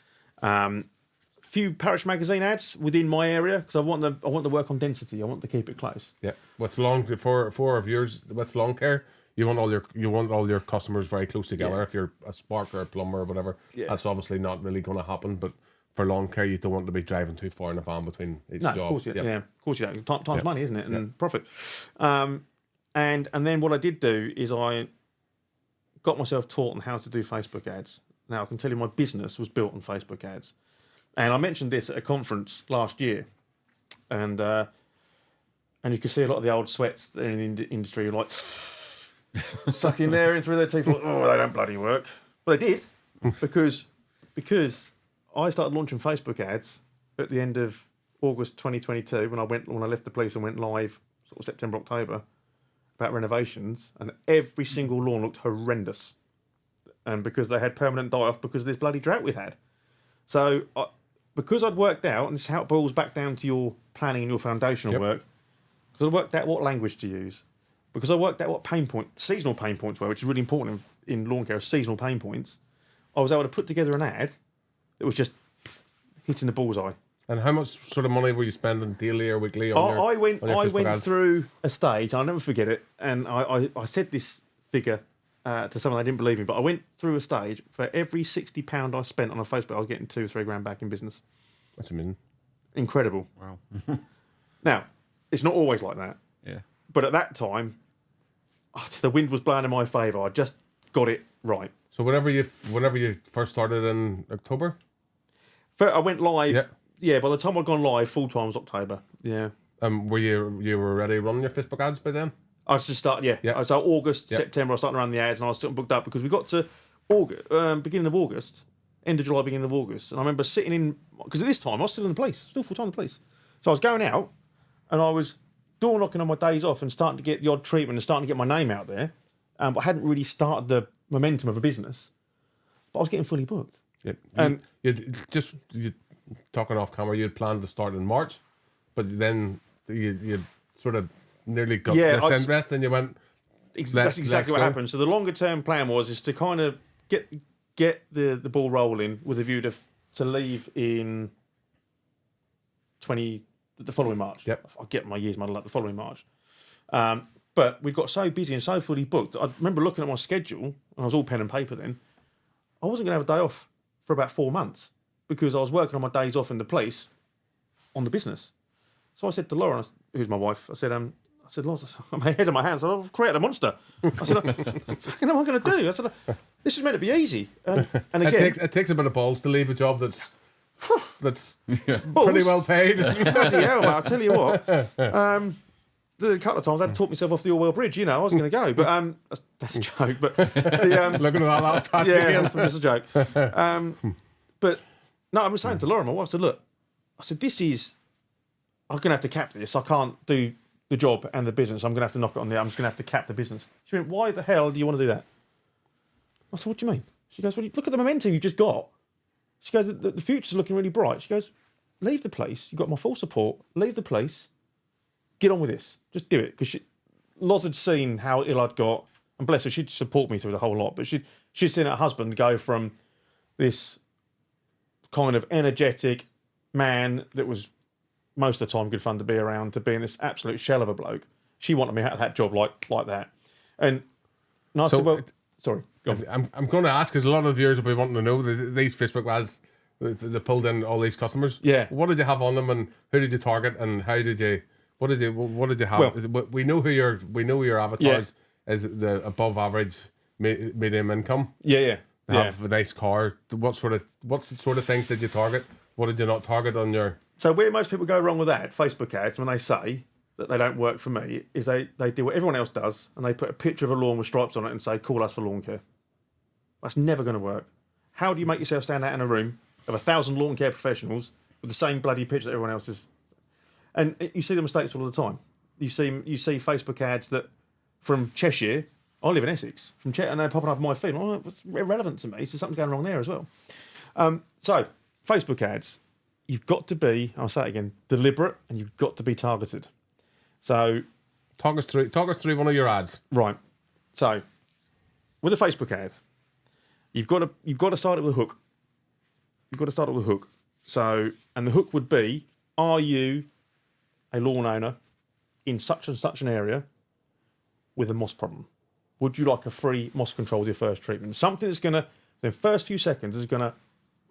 Few parish magazine ads within my area because I want to work on density. I want to keep it close. Yeah. With lawn care, you want all your customers very close together. Yeah. If you're a spark or a plumber or whatever, Yeah. that's obviously not really going to happen. But for lawn care, you don't want to be driving too far in a van between each job. Of course you don't. Of course you don't. Time's money, isn't it? And profit. And then what I did do is I got myself taught on how to do Facebook ads. Now I can tell you my business was built on Facebook ads. And I mentioned this at a conference last year, and you can see a lot of the old sweats in the industry like sucking air in through their teeth. Like, they don't bloody work. But they did because I started launching Facebook ads at the end of August 2022 when I left the police and went live sort of September, October about renovations, and every single lawn looked horrendous, and because they had permanent die-off because of this bloody drought we'd had. So because I'd worked out, and this is how it boils back down to your planning and your foundational work, because I worked out what language to use, because I worked out what seasonal pain points were, which is really important in lawn care, seasonal pain points, I was able to put together an ad that was just hitting the bullseye. And how much sort of money were you spending daily or weekly I went through a stage, I'll never forget it, and I said this figure to someone they didn't believe me, but I went through a stage for every £60 I spent on a Facebook, I was getting £2 or £3 grand back in business. That's amazing. Incredible. Wow. Now, it's not always like that. Yeah. But at that time, the wind was blowing in my favour. I just got it right. So whenever you first started in October? I went live. Yeah, by the time I'd gone live, full time was October. Yeah. Were you already running your Facebook ads by then? I was just starting. Yeah. So August, September, I was starting to run the ads, and I was still booked up because we got to beginning of August, end of July, beginning of August, and I remember sitting in because at this time I was still in the police, still full time in the police. So I was going out, and I was door knocking on my days off and starting to get the odd treatment and starting to get my name out there, but I hadn't really started the momentum of a business. But I was getting fully booked. Yeah. And you talking off camera, you had planned to start in March, but then you sort of nearly got this interest and you went. That's exactly what happened. So the longer term plan is to kind of get the ball rolling with a view to leave in the following March. Yep. I'll get my years muddled up the following March. But we got so busy and so fully booked. I remember looking at my schedule, and I was all pen and paper then. I wasn't going to have a day off for about 4 months because I was working on my days off in the police on the business. So I said to Laura, who's my wife, I said, Laura, I'm ahead of my hands. I've created a monster. I said, what am I going to do? I said, this is meant to be easy. And again, it takes a bit of balls to leave a job that's pretty well paid. Bloody hell, I'll tell you what. A couple of times I had to talk myself off the Orwell Bridge. I was going to go, but that's a joke. But looking at that, that's just a joke. But no, I was saying to Laura, my wife, I said, look, I said, I'm going to have to cap this. I can't do the job and the business. I'm going to have to knock it on the. I'm just going to have to cap the business. She went, why the hell do you want to do that? I said, what do you mean? She goes, well, look at the momentum you just got. She goes, the future's looking really bright. She goes, leave the place. You've got my full support. Leave the place. Get on with this. Just do it. Because Loz had seen how ill I'd got. And bless her, she'd support me through the whole lot. But she'd seen her husband go from this kind of energetic man that was most of the time good fun to be around to being this absolute shell of a bloke. She wanted me out of that job like that. And I said, well, sorry. Go on. I'm going to ask, because a lot of viewers will be wanting to know these Facebook ads, they pulled in all these customers. Yeah. What did you have on them, and who did you target, and how did you? What did you have? Well, we know who your avatars is, the above average medium income. Yeah. They have a nice car. What sort of things did you target? What did you not target on your? So where most people go wrong with that, Facebook ads, when they say that they don't work for me, is they do what everyone else does, and they put a picture of a lawn with stripes on it and say, call us for lawn care. That's never going to work. How do you make yourself stand out in a room of 1,000 lawn care professionals with the same bloody picture that everyone else is? And you see the mistakes all the time. You see Facebook ads that from Cheshire. I live in Essex, from Cheshire, and they're popping up on my feed. Oh, it's irrelevant to me, so something's going wrong there as well. So Facebook ads, you've got to be, I'll say it again, deliberate, and you've got to be targeted. So talk us through one of your ads. Right. So with a Facebook ad, you've got to start it with a hook. You've got to start it with a hook. So, and the hook would be, are you a lawn owner in such and such an area with a moss problem? Would you like a free moss control with your first treatment? Something that's going to, the first few seconds, is going to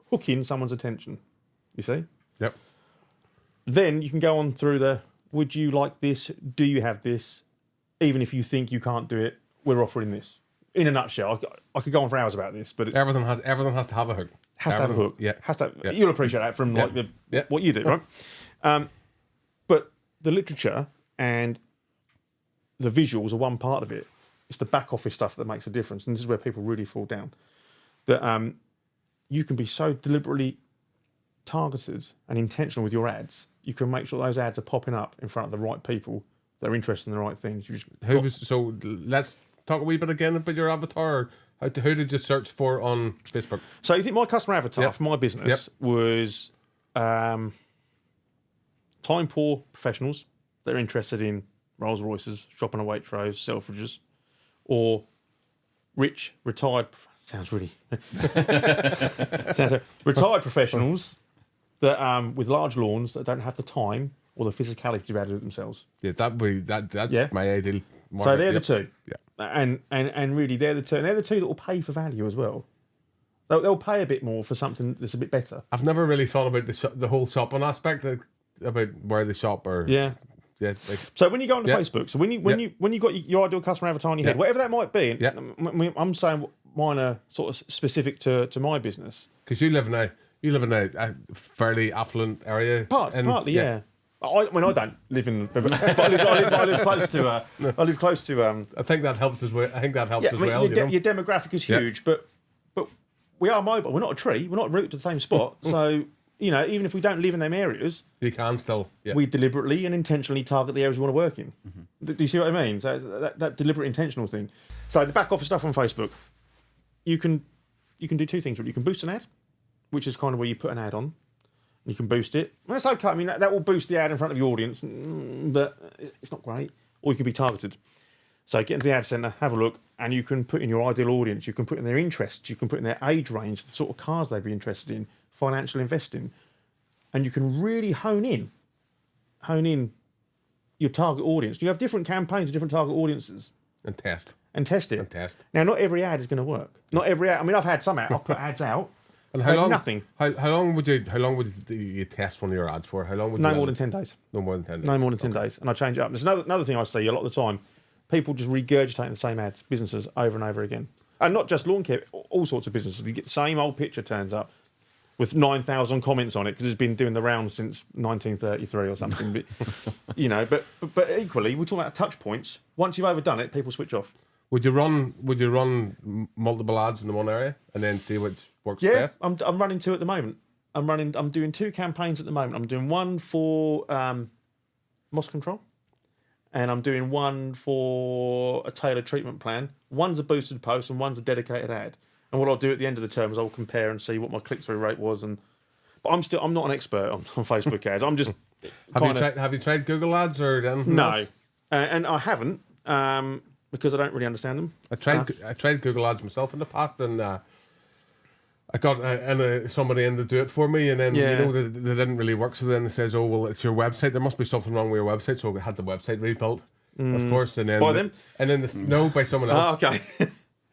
hook in someone's attention. You see? Yep. Then you can go on through the, would you like this? Do you have this? Even if you think you can't do it, we're offering this. In a nutshell, I could go on for hours about this, but everything has to have a hook. Has to have a hook. Yeah. Has to. Yeah. You'll appreciate that from what you do, right? But the literature and the visuals are one part of it. It's the back office stuff that makes a difference, and this is where people really fall down. That you can be so deliberately targeted and intentional with your ads. You can make sure those ads are popping up in front of the right people that are interested in the right things. So let's talk a wee bit again about your avatar. Who did you search for on Facebook? So you think my customer avatar for my business was time poor professionals that are interested in Rolls Royces, shopping at Waitrose, Selfridges, or rich retired. Sounds really retired professionals that with large lawns that don't have the time or the physicality to be able to do it themselves. Yeah, that's my ideal market. So they're the two. Yeah. And really they're the two. And they're the two that will pay for value as well. They'll pay a bit more for something that's a bit better. I've never really thought about the whole shopping aspect, about where they shop or So when you go onto Facebook, so when you got your ideal customer avatar in your head, whatever that might be, and I'm saying mine are sort of specific to my business. Because you live in a fairly affluent area. Partly, yeah. I mean, I don't live in, but I live close to. I live close to. I think that helps as well. Your demographic is huge, but we are mobile. We're not a tree. We're not rooted to the same spot. So even if we don't live in them areas, you can still. Yeah. We deliberately and intentionally target the areas we want to work in. Mm-hmm. Do you see what I mean? So that deliberate, intentional thing. So the back office stuff on Facebook, you can do two things. You can boost an ad, which is kind of where you put an ad on. You can boost it. Well, that's okay. I mean, that will boost the ad in front of your audience, but it's not great. Or you can be targeted. So get into the ad center, have a look, and you can put in your ideal audience. You can put in their interests. You can put in their age range, the sort of cars they'd be interested in, financial investing. And you can really hone in your target audience. You have different campaigns with different target audiences. And test it. Now, not every ad is going to work. Not every ad. I mean, I've had some I've put ads out. And how long? Nothing. How long would you test one of your ads for? How long would no more than 10 days. No more than 10 days. No more than 10 days, and I change it up. There's another thing I see a lot of the time. People just regurgitating the same ads, businesses over and over again, and not just lawn care. All sorts of businesses. You get the same old picture turns up with 9,000 comments on it because it's been doing the rounds since 1933 or something. but equally, we're talking about touch points. Once you've overdone it, people switch off. Would you run multiple ads in the one area and then see which works best? Yeah, I'm running two at the moment. I'm doing 2 campaigns at the moment. I'm doing one for moss control, and I'm doing one for a tailored treatment plan. One's a boosted post and one's a dedicated ad. And what I'll do at the end of the term is I'll compare and see what my click-through rate was. But I'm not an expert on Facebook ads. I'm just Have you tried Google Ads or anything no, else? And I haven't because I don't really understand them. I tried Google Ads myself in the past, and I got somebody in to do it for me, and then they didn't really work. So then it says, "Oh well, it's your website. There must be something wrong with your website." So we had the website rebuilt, of course, and then by them, and then by someone else. Oh, okay.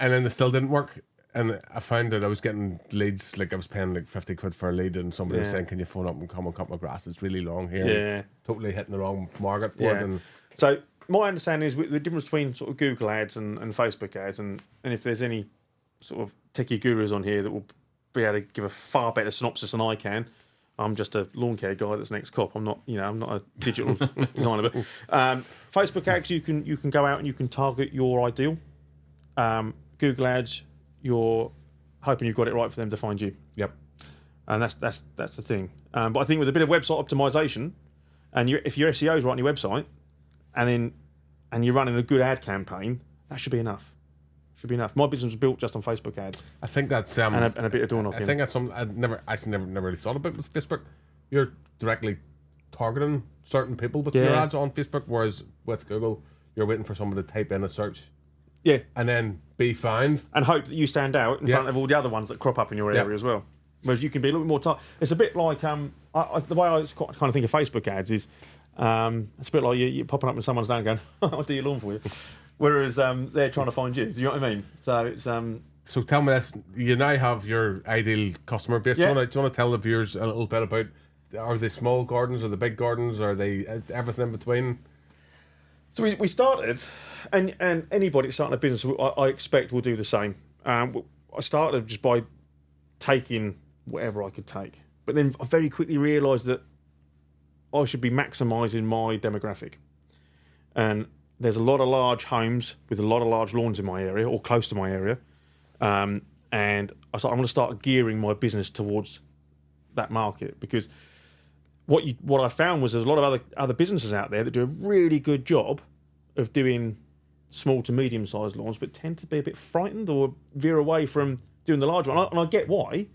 And then it still didn't work. And I found that I was getting leads, like I was paying like 50 quid for a lead, and somebody was saying, "Can you phone up and come and cut my grass? It's really long here." Yeah. Totally hitting the wrong market for it. And so my understanding is the difference between sort of Google ads and Facebook ads, and if there's any sort of techie gurus on here that will be able to give a far better synopsis than I can. I'm just a lawn care guy that's an ex-cop. I'm not a digital designer. But Facebook ads, you can go out and you can target your ideal. Google ads, you're hoping you've got it right for them to find you. Yep. And that's the thing. But I think with a bit of website optimization, and if your SEO is right on your website, and you're running a good ad campaign, that should be enough. My business was built just on Facebook ads. I think that's and a bit of door knocking. I think that's something I never really thought about with Facebook. You're directly targeting certain people with your ads on Facebook, whereas with Google, you're waiting for someone to type in a search. Yeah. And then be found. And hope that you stand out in front of all the other ones that crop up in your area as well. Whereas you can be a little bit more it's a bit like the way I kind of think of Facebook ads is it's a bit like you're popping up in someone's down going, "I'll do your lawn for you." Whereas they're trying to find you. Do you know what I mean? So it's So tell me this: you now have your ideal customer base. Yeah. Do you want to tell the viewers a little bit about? Are they small gardens? Are they big gardens? Are they everything in between? So we started, and anybody that's starting a business, I expect will do the same. I started just by taking whatever I could take, but then I very quickly realised that I should be maximising my demographic. And there's a lot of large homes with a lot of large lawns in my area or close to my area, and I thought I'm going to start gearing my business towards that market, because what I found was there's a lot of other businesses out there that do a really good job of doing small to medium sized lawns, but tend to be a bit frightened or veer away from doing the large one. And I get why.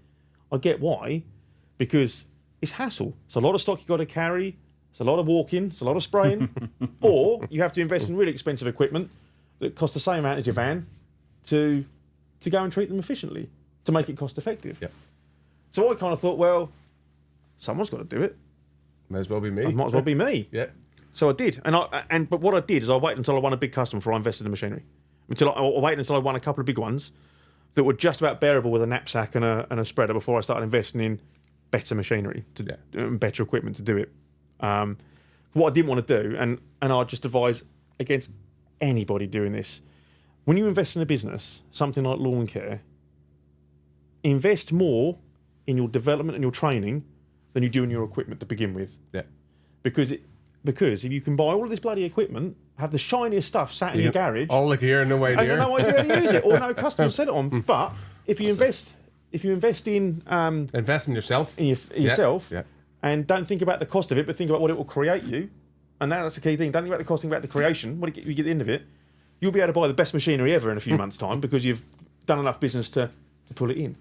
Because it's hassle. It's a lot of stock you got to carry. It's a lot of walking. It's a lot of spraying. Or you have to invest in really expensive equipment that costs the same amount as your van to go and treat them efficiently, to make it cost effective. Yep. So I kind of thought, well, someone's got to do it. Might as well be me. It might as well be me. Yeah. So I did, but what I did is I waited until I won a big customer before I invested in machinery. I waited until I won a couple of big ones that were just about bearable with a knapsack and a spreader before I started investing in better machinery and better equipment to do it. What I didn't want to do, and I just advise against anybody doing this, when you invest in a business, something like lawn care, invest more in your development and your training than you do in your equipment to begin with. Yeah. Because if you can buy all of this bloody equipment, have the shiniest stuff sat in your garage, all like here, no idea, and you have no idea how to use it, or no customer set it on. But if you invest in invest in yourself, yourself, yeah. And don't think about the cost of it, but think about what it will create you, and that's the key thing. Don't think about the cost, think about the creation. What you get at the end of it, you'll be able to buy the best machinery ever in a few months' time because you've done enough business to pull it in.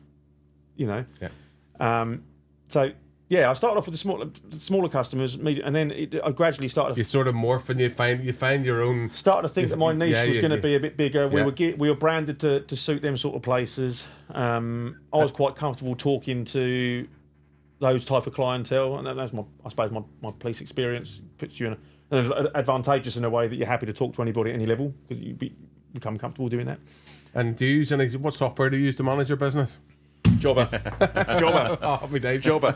You know. Yeah. So. Yeah, I started off with the smaller customers, and then I gradually started. You sort of morph and you find your own. Started to think that my niche was going to be a bit bigger. Yeah. We were branded to suit them sort of places. I was quite comfortable talking to those type of clientele, and that's I suppose my police experience puts you in an advantageous in a way that you're happy to talk to anybody at any level because you become comfortable doing that. And do you use what software do you use to manage your business? Jobber. Oh, happy days. Jobber.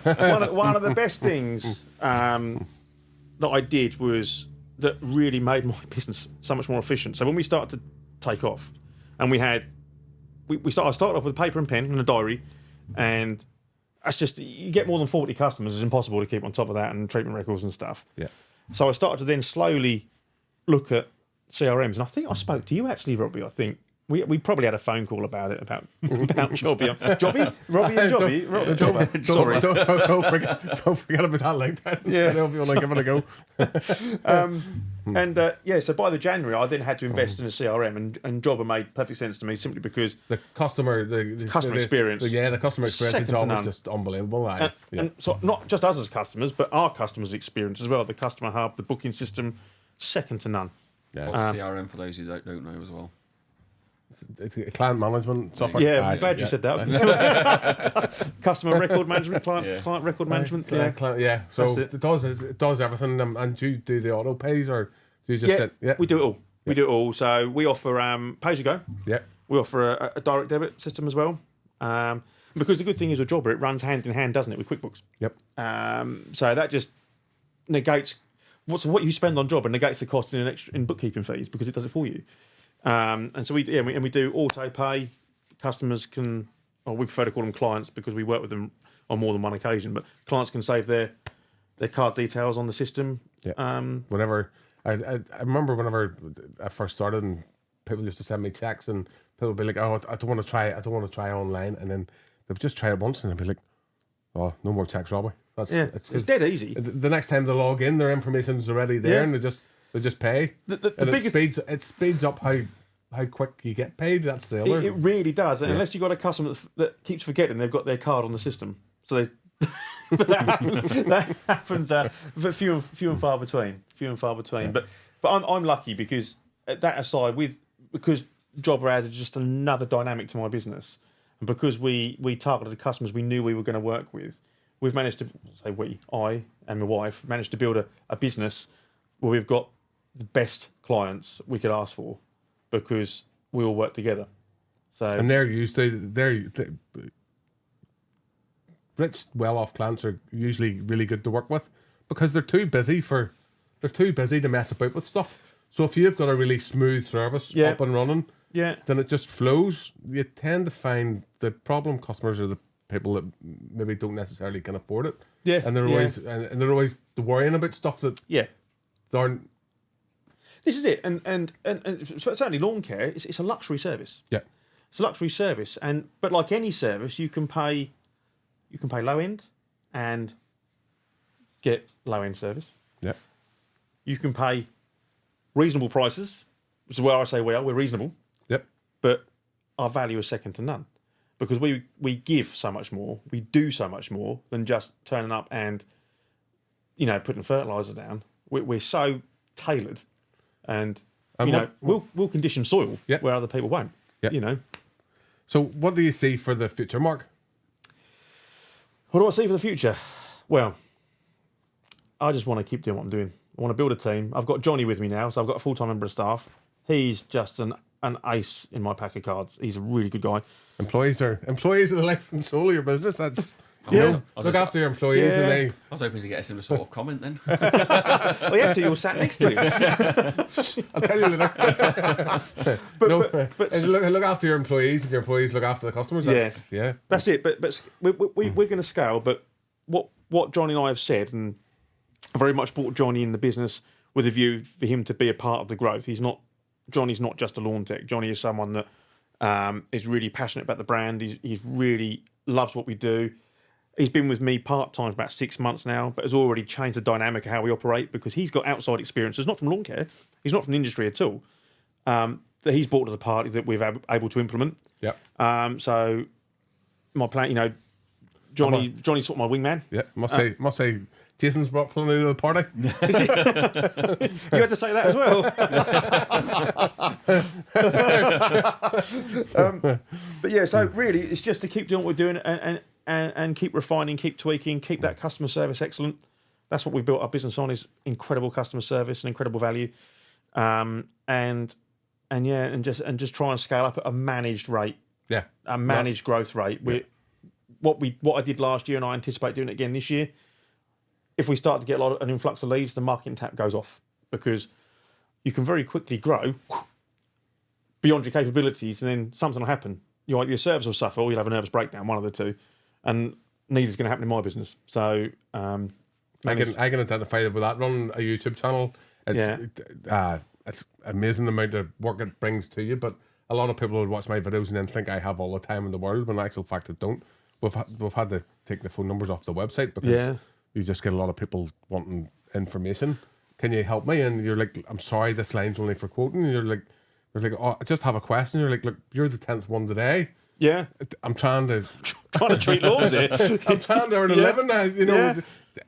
One of the best things that I did was that really made my business so much more efficient. So when we started to take off, and I started off with a paper and pen and a diary, and that's just, you get more than 40 customers, it's impossible to keep on top of that and treatment records and stuff. Yeah. So I started to then slowly look at CRMs, and I think I spoke to you actually, Robbie. I think We probably had a phone call about it, about Jobby. Robbie and Jobby. Sorry. Don't forget about that link. Yeah. They'll be like, give it a go. So by the January, I then had to invest in a CRM, and Jobber made perfect sense to me simply because the customer experience. The customer experience Second job to was just unbelievable. And so not just us as customers, but our customers' experience as well. The customer hub, the booking system, second to none. Yeah. What's CRM for those who don't know as well? It's client management software. Yeah, I'm glad you said that. Customer record management, client record management. So it does everything. And do you do the auto pays, or do you just sit? Yeah, we do it all. We do it all. So we offer pay as you go. Yeah. We offer a direct debit system as well. Because the good thing is with Jobber, it runs hand in hand, doesn't it, with QuickBooks? Yep. So that just negates what you spend on Jobber, negates the cost in bookkeeping fees because it does it for you. And so we do auto pay. Customers can, or we prefer to call them clients because we work with them on more than one occasion. But clients can save their card details on the system. Yeah. Whenever I remember whenever I first started, and people used to send me checks, and people would be like, "Oh, I don't want to try online," and then they would just try it once, and they'd be like, "Oh, no more checks, Robbie." It's dead easy. The next time they log in, their information's already there, and they just pay. It speeds up how quick you get paid. That's the other. It really does. And unless you've got a customer that keeps forgetting they've got their card on the system, so that happens few and far between. Yeah. But I'm lucky because that aside, because Jobber added just another dynamic to my business, and because we targeted customers we knew we were going to work with, we've managed to I and my wife managed to build a business where we've got the best clients we could ask for because we all work together. So and they're used to rich, well-off clients are usually really good to work with because they're too busy to mess about with stuff. So if you've got a really smooth service up and running, then it just flows. You tend to find the problem customers are the people that maybe don't necessarily can afford it. Yeah, and they're always worrying about stuff that aren't. This is it, and certainly lawn care. It's a luxury service. Yeah, it's a luxury service, but like any service, you can pay low end and get low end service. Yeah, you can pay reasonable prices, which is where I say we're reasonable. Yep, but our value is second to none because we give so much more, we do so much more than just turning up and putting fertilizer down. We're so tailored. And we'll condition soil where other people won't. Yep. So what do you see for the future, Mark? What do I see for the future? Well, I just want to keep doing what I'm doing. I want to build a team. I've got Johnny with me now, so I've got a full-time member of staff. He's just an ace in my pack of cards. He's a really good guy. Employees are the life and soul of your business. That's look after your employees, and I was hoping to get a similar sort of comment then. Well, yeah, you're sat next to him. I'll tell you later. but look after your employees, and your employees look after the customers. That's it. But we're going to scale. But what Johnny and I have said, and I very much brought Johnny in the business with a view for him to be a part of the growth. Johnny's not just a lawn tech. Johnny is someone that is really passionate about the brand. He really loves what we do. He's been with me part-time for about 6 months now, but has already changed the dynamic of how we operate because he's got outside experiences, not from lawn care. He's not from the industry at all. That he's brought to the party that we're able to implement. Yep. So my plan, Johnny's sort of my wingman. Yeah. Must say, Jason's brought plenty to the party. You had to say that as well. But yeah, so really, it's just to keep doing what we're doing and keep refining, keep tweaking, keep that customer service excellent. That's what we built our business on: is incredible customer service and incredible value, and just try and scale up at a managed rate. Yeah, a managed growth rate. What I did last year, and I anticipate doing it again this year. If we start to get an influx of leads, the marketing tap goes off because you can very quickly grow beyond your capabilities, and then something will happen. Your service will suffer, or you'll have a nervous breakdown, one of the two, and neither's going to happen in my business. So I can identify with that. Run a YouTube channel. It's amazing the amount of work it brings to you, but a lot of people would watch my videos and then think I have all the time in the world, when in actual fact I don't. We've had to take the phone numbers off the website because you just get a lot of people wanting information. Can you help me? And you're like, I'm sorry, this line's only for quoting. And you're like, oh, I just have a question. You're like, look, you're the 10th one today. Yeah, I'm trying to treat lawns here. I'm trying to earn a living now. You know,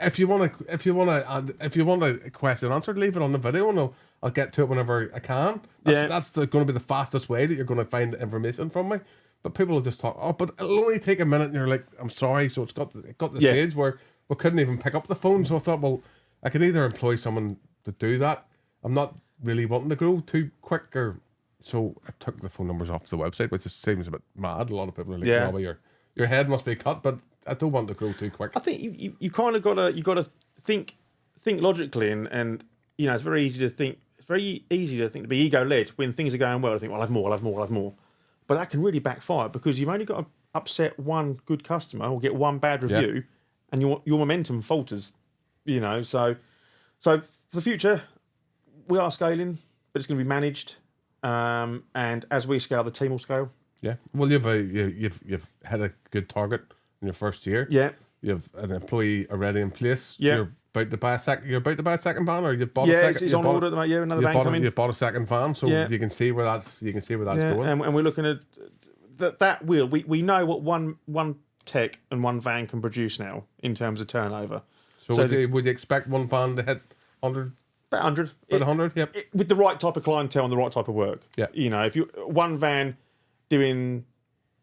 if you want a question answered, leave it on the video, and I'll get to it whenever I can. That's going to be the fastest way that you're going to find information from me. But people will just talk. Oh, but it'll only take a minute, and you're like, I'm sorry. So it got the stage where we couldn't even pick up the phone. So I thought, well, I can either employ someone to do that. I'm not really wanting to grow too quick, so I took the phone numbers off the website, which just seems a bit mad. A lot of people are like, well, your head must be cut, but I don't want to grow too quick. I think you kind of gotta think logically, and you know, it's very easy to think to be ego led when things are going well. I think, well, I'll have more, but that can really backfire because you've only got to upset one good customer or get one bad review, and your momentum falters. You know, so for the future, we are scaling, but it's going to be managed. And as we scale, the team will scale. Yeah. Well, you've had a good target in your first year. Yeah. You have an employee already in place. Yeah. You're about to buy a second van, or you've bought a second. It's on order at the moment. Yeah, another van coming. You bought a second van, so you can see where that's going. And we're looking at that wheel. We know what one tech and one van can produce now in terms of turnover. So would you expect one van to hit 100? About 100. About 100, yep. With the right type of clientele and the right type of work. Yeah. You know, if you one van doing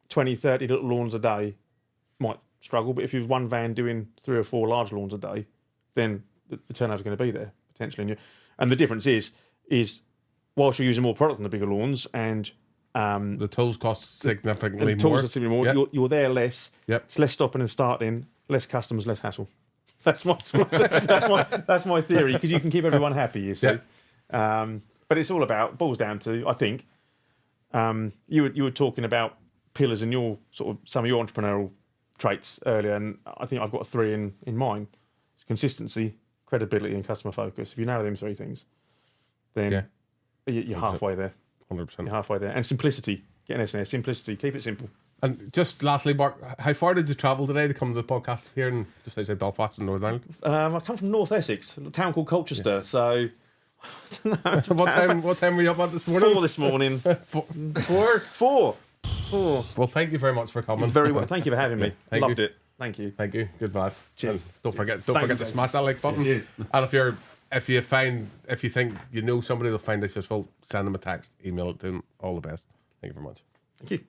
20, 30 little lawns a day might struggle, but if you've one van doing 3 or 4 large lawns a day, then the turnover's going to be there potentially. And the difference is whilst you're using more product on the bigger lawns and the tools cost significantly more. Yep. You're there less. Yep. It's less stopping and starting, less customers, less hassle. That's my theory, because you can keep everyone happy, you see. Yeah. But it's all boils down to, I think, you were talking about pillars in your some of your entrepreneurial traits earlier, and I think I've got 3 in mine. It's consistency, credibility, and customer focus. If you nail them 3 things, then you're halfway there. 100%. You're halfway there. And simplicity. Get an S in there. Simplicity. Keep it simple. And just lastly, Mark, how far did you travel today to come to the podcast here in just outside Belfast in Northern Ireland? I come from North Essex, a town called Colchester. So, I don't know. What time were you up at this morning? 4 this morning. 4? Well, thank you very much for coming. Very well. Thank you for having me. Loved it. Thank you. Thank you. Good man. Cheers. And don't forget to smash that like button. Cheers. And if you think you know somebody that'll find this useful, send them a text, email it to them. All the best. Thank you very much. Thank you.